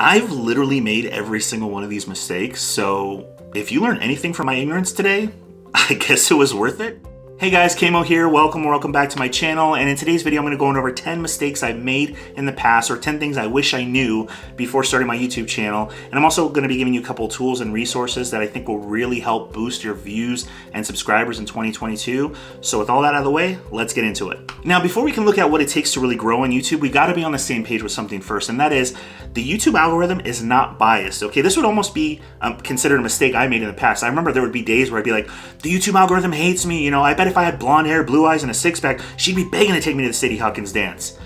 I've literally made every single one of these mistakes, so if you learned anything from my ignorance today, I guess it was worth it. Hey guys, Kamo here. Welcome back to my channel. And in today's video, I'm going to go over 10 mistakes I've made in the past, or 10 things I wish I knew before starting my YouTube channel. And I'm also going to be giving you a couple of tools and resources that I think will really help boost your views and subscribers in 2022. So with all that out of the way, let's get into it. Now, before we can look at what it takes to really grow on YouTube, we got to be on the same page with something first, and that is the YouTube algorithm is not biased. Okay, this would almost be considered a mistake I made in the past. I remember there would be days where I'd be like, the YouTube algorithm hates me. You know, I bet if I had blonde hair, blue eyes, and a six-pack, she'd be begging to take me to the Sadie Hawkins dance.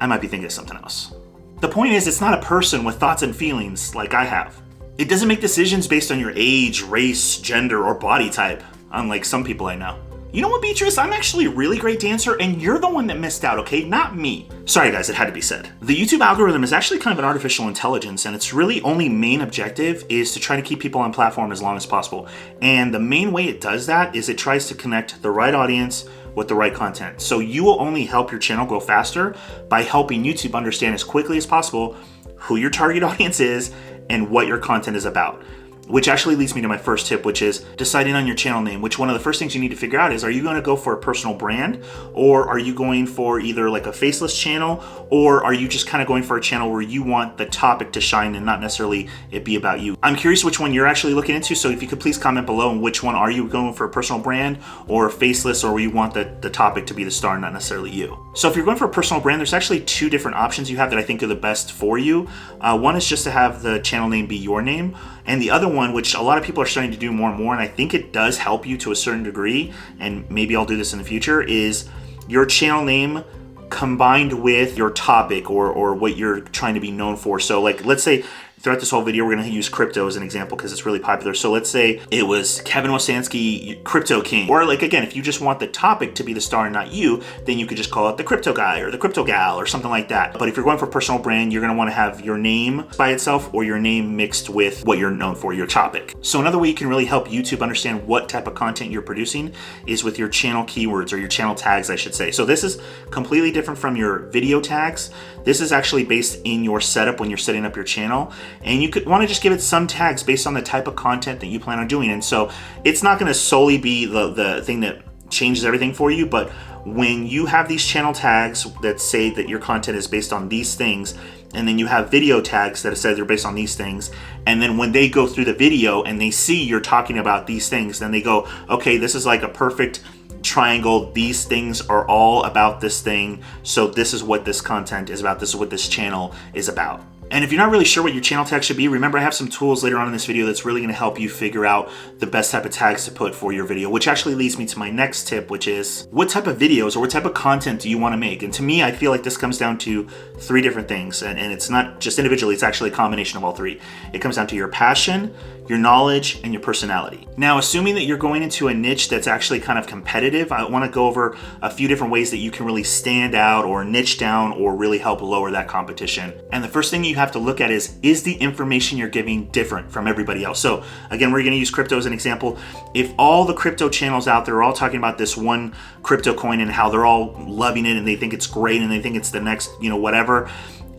I might be thinking of something else. The point is, it's not a person with thoughts and feelings like I have. It doesn't make decisions based on your age, race, gender, or body type, unlike some people I know. You know what, Beatrice? I'm actually a really great dancer, and you're the one that missed out, okay? Not me. Sorry, guys, it had to be said. The YouTube algorithm is actually kind of an artificial intelligence, and its really only main objective is to try to keep people on platform as long as possible. And the main way it does that is it tries to connect the right audience with the right content. So you will only help your channel grow faster by helping YouTube understand as quickly as possible who your target audience is and what your content is about. Which actually leads me to my first tip, which is deciding on your channel name, which one of the first things you need to figure out is, are you going to go for a personal brand, or are you going for either like a faceless channel, or are you just kind of going for a channel where you want the topic to shine and not necessarily it be about you? I'm curious which one you're actually looking into, so if you could please comment below on which one are you going for, a personal brand or faceless, or you want the topic to be the star, not necessarily you. So if you're going for a personal brand, there's actually two different options you have that I think are the best for you. One is just to have the channel name be your name, and the other one, which a lot of people are starting to do more and more, and I think it does help you to a certain degree, and maybe I'll do this in the future, is your channel name combined with your topic or what you're trying to be known for. So like, let's say throughout this whole video, we're going to use crypto as an example because it's really popular. So let's say it was Kevin Mosansky, Crypto King. Or like, again, if you just want the topic to be the star and not you, then you could just call it the Crypto Guy or the Crypto Gal or something like that. But if you're going for personal brand, you're going to want to have your name by itself or your name mixed with what you're known for, your topic. So another way you can really help YouTube understand what type of content you're producing is with your channel keywords, or your channel tags, I should say. So this is completely different from your video tags. This is actually based in your setup when you're setting up your channel. And you could want to just give it some tags based on the type of content that you plan on doing. And so it's not going to solely be the thing that changes everything for you, but when you have these channel tags that say that your content is based on these things, and then you have video tags that say they're based on these things, and then when they go through the video and they see you're talking about these things, then they go, okay, this is like a perfect triangle. These things are all about this thing. So this is what this content is about. This is what this channel is about. And if you're not really sure what your channel tag should be, remember I have some tools later on in this video that's really going to help you figure out the best type of tags to put for your video, which actually leads me to my next tip, which is what type of videos or what type of content do you want to make? And to me, I feel like this comes down to three different things, and it's not just individually, it's actually a combination of all three. It comes down to your passion, your knowledge, and your personality. Now, assuming that you're going into a niche that's actually kind of competitive, I want to go over a few different ways that you can really stand out or niche down or really help lower that competition. And the first thing you have to look at is the information you're giving different from everybody else? So again, we're going to use crypto as an example. If all the crypto channels out there are all talking about this one crypto coin and how they're all loving it and they think it's great and they think it's the next, you know, whatever,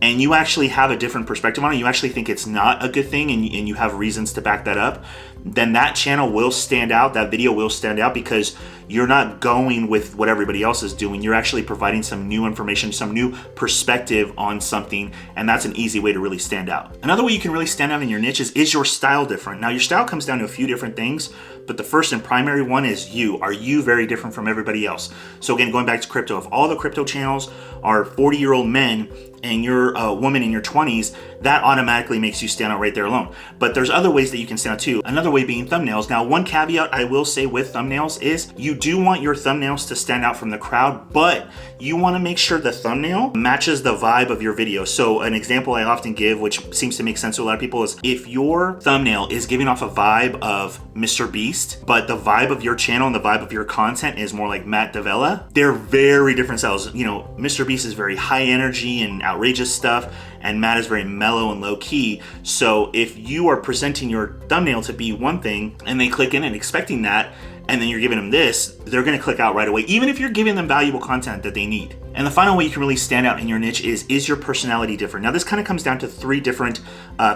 and you actually have a different perspective on it, you actually think it's not a good thing, and you have reasons to back that up, then that channel will stand out, that video will stand out, because you're not going with what everybody else is doing. You're actually providing some new information, some new perspective on something, and that's an easy way to really stand out. Another way you can really stand out in your niche is your style different? Now, your style comes down to a few different things, but the first and primary one is you. Are you very different from everybody else? So again, going back to crypto, if all the crypto channels are 40-year-old men and you're a woman in your 20s, that automatically makes you stand out right there alone. But there's other ways that you can stand out too. Another way being thumbnails. Now, one caveat I will say with thumbnails is you do want your thumbnails to stand out from the crowd, but you want to make sure the thumbnail matches the vibe of your video. So an example I often give, which seems to make sense to a lot of people, is if your thumbnail is giving off a vibe of Mr. Beast, but the vibe of your channel and the vibe of your content is more like Matt Davella, they're very different styles. You know, Mr. Beast is very high energy and outrageous stuff, and Matt is very mellow and low key. So if you are presenting your thumbnail to be one thing and they click in and expecting that, and then you're giving them this, they're gonna click out right away, even if you're giving them valuable content that they need. And the final way you can really stand out in your niche is your personality different? Now this kind of comes down to 3 different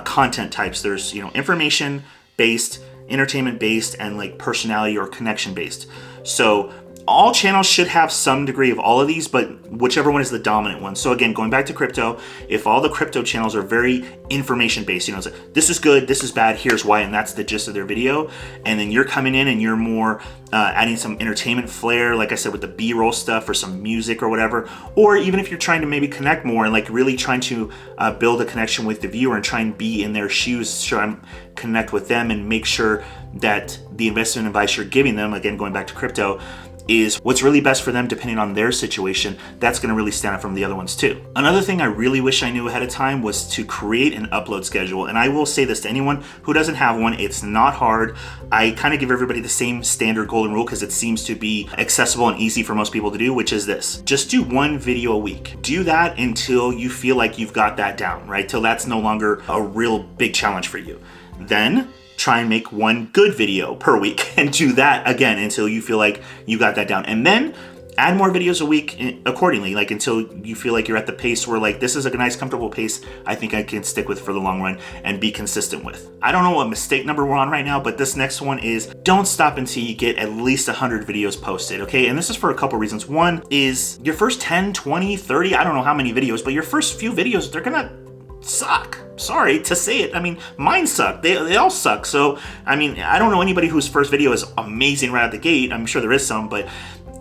content types. There's, information based, entertainment based, and like personality or connection based. So all channels should have some degree of all of these, but whichever one is the dominant one. So again, going back to crypto, if all the crypto channels are very information based, it's like, this is good, this is bad, here's why, and that's the gist of their video. And then you're coming in and you're more adding some entertainment flair, like I said, with the B-roll stuff or some music or whatever. Or even if you're trying to maybe connect more and like really trying to build a connection with the viewer and try and be in their shoes, try and connect with them and make sure that the investment advice you're giving them, again, going back to crypto, is what's really best for them depending on their situation. That's gonna really stand out from the other ones too. Another thing I really wish I knew ahead of time was to create an upload schedule. And I will say this to anyone who doesn't have one, it's not hard. I kind of give everybody the same standard golden rule because it seems to be accessible and easy for most people to do, which is this. Just do 1 video a week. Do that until you feel like you've got that down, right? Till that's no longer a real big challenge for you. Then try and make 1 good video per week and do that again until you feel like you got that down. And then add more videos a week accordingly, like until you feel like you're at the pace where like, this is a nice, comfortable pace I think I can stick with for the long run and be consistent with. I don't know what mistake number we're on right now, but this next one is don't stop until you get at least 100 videos posted, okay? And this is for a couple reasons. One is your first 10, 20, 30, I don't know how many videos, but your first few videos, they're gonna suck. Sorry to say it. I mean, mine suck. They all suck. So, I mean, I don't know anybody whose first video is amazing right out the gate. I'm sure there is some, but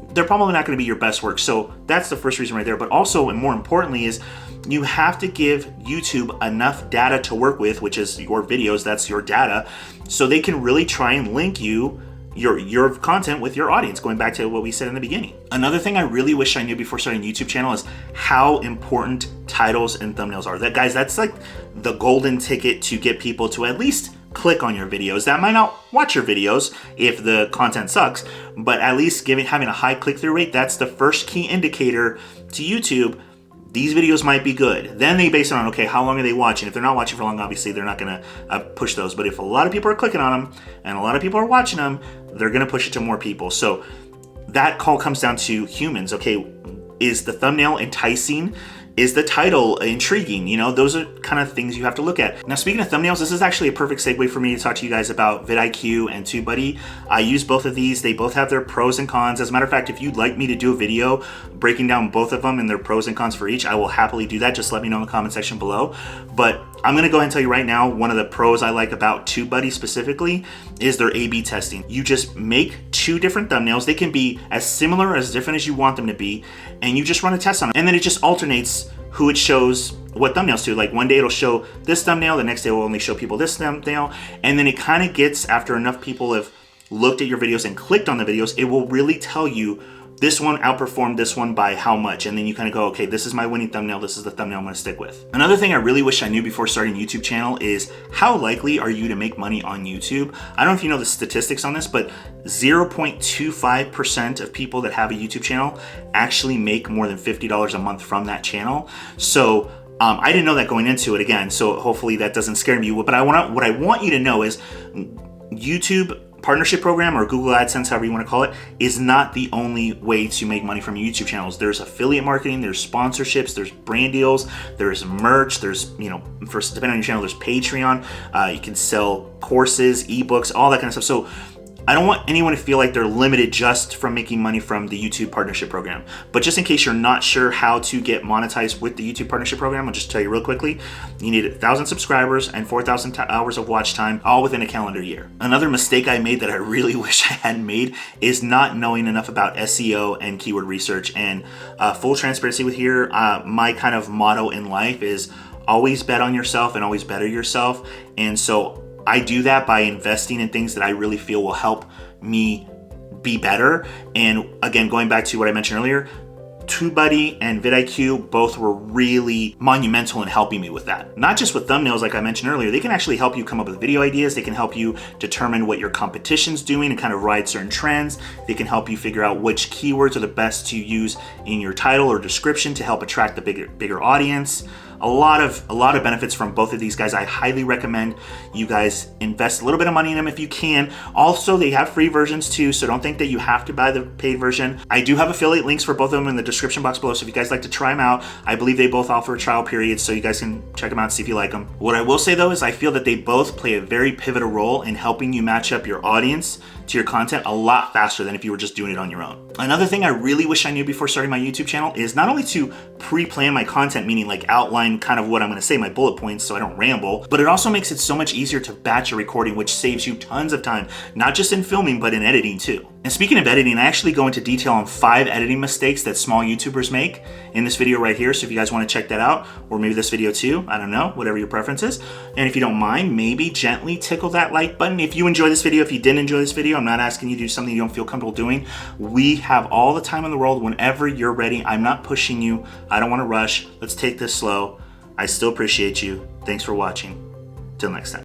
they're probably not going to be your best work. So that's the first reason right there. But also, and more importantly, is you have to give YouTube enough data to work with, which is your videos, that's your data, so they can really try and link you your content with your audience, going back to what we said in the beginning. Another thing I really wish I knew before starting a YouTube channel is how important titles and thumbnails are. That, guys, that's like the golden ticket to get people to at least click on your videos. That might not watch your videos if the content sucks, but at least having a high click-through rate, that's the first key indicator to YouTube. These videos might be good. Then they base it on, okay, how long are they watching? If they're not watching for long, obviously they're not gonna push those. But if a lot of people are clicking on them and a lot of people are watching them, they're gonna push it to more people. So that call comes down to humans. Okay, is the thumbnail enticing? Is the title intriguing? Those are kind of things you have to look at. Now, speaking of thumbnails, this is actually a perfect segue for me to talk to you guys about vidIQ and TubeBuddy. I use both of these. They both have their pros and cons. As a matter of fact, if you'd like me to do a video breaking down both of them and their pros and cons for each, I will happily do that. Just let me know in the comment section below. But I'm gonna go ahead and tell you right now, one of the pros I like about TubeBuddy specifically is their A/B testing. You just make 2 different thumbnails. They can be as similar, as different as you want them to be, and you just run a test on them. And then it just alternates who it shows what thumbnails to. Like one day it'll show this thumbnail, the next day it will only show people this thumbnail, and then it kind of gets, after enough people have looked at your videos and clicked on the videos, it will really tell you this one outperformed this one by how much, and then you kind of go, okay, this is my winning thumbnail, this is the thumbnail I'm gonna stick with. Another thing I really wish I knew before starting a YouTube channel is how likely are you to make money on YouTube? I don't know if you know the statistics on this, but 0.25% of people that have a YouTube channel actually make more than $50 a month from that channel. So I didn't know that going into it, again, so hopefully that doesn't scare me. But what I want you to know is YouTube partnership program, or Google AdSense, however you want to call it, is not the only way to make money from your YouTube channels. There's affiliate marketing, there's sponsorships, there's brand deals, there's merch, there's, depending on your channel, there's Patreon. You can sell courses, ebooks, all that kind of stuff. So I don't want anyone to feel like they're limited just from making money from the YouTube partnership program. But just in case you're not sure how to get monetized with the YouTube partnership program, I'll just tell you real quickly, you need 1,000 subscribers and 4,000 hours of watch time, all within a calendar year. Another mistake I made that I really wish I hadn't made is not knowing enough about SEO and keyword research. And full transparency with here, my kind of motto in life is always bet on yourself and always better yourself. And so I do that by investing in things that I really feel will help me be better. And again, going back to what I mentioned earlier, TubeBuddy and vidIQ both were really monumental in helping me with that. Not just with thumbnails, like I mentioned earlier, they can actually help you come up with video ideas. They can help you determine what your competition's doing and kind of ride certain trends. They can help you figure out which keywords are the best to use in your title or description to help attract the bigger audience. a lot of benefits from both of these guys. I highly recommend you guys invest a little bit of money in them if you can. Also, they have free versions too, so don't think that you have to buy the paid version. I do have affiliate links for both of them in the description box below, so if you guys like to try them out, I believe they both offer a trial period, so you guys can check them out and see if you like them. What I will say though is I feel that they both play a very pivotal role in helping you match up your audience to your content a lot faster than if you were just doing it on your own. Another thing I really wish I knew before starting my YouTube channel is not only to pre-plan my content, meaning like outline kind of what I'm gonna say, my bullet points, so I don't ramble, but it also makes it so much easier to batch a recording, which saves you tons of time, not just in filming, but in editing too. And speaking of editing, I actually go into detail on 5 editing mistakes that small YouTubers make in this video right here. So if you guys want to check that out, or maybe this video too, I don't know, whatever your preference is. And if you don't mind, maybe gently tickle that like button. If you enjoy this video, if you didn't enjoy this video, I'm not asking you to do something you don't feel comfortable doing. We have all the time in the world whenever you're ready. I'm not pushing you. I don't want to rush. Let's take this slow. I still appreciate you. Thanks for watching. Till next time.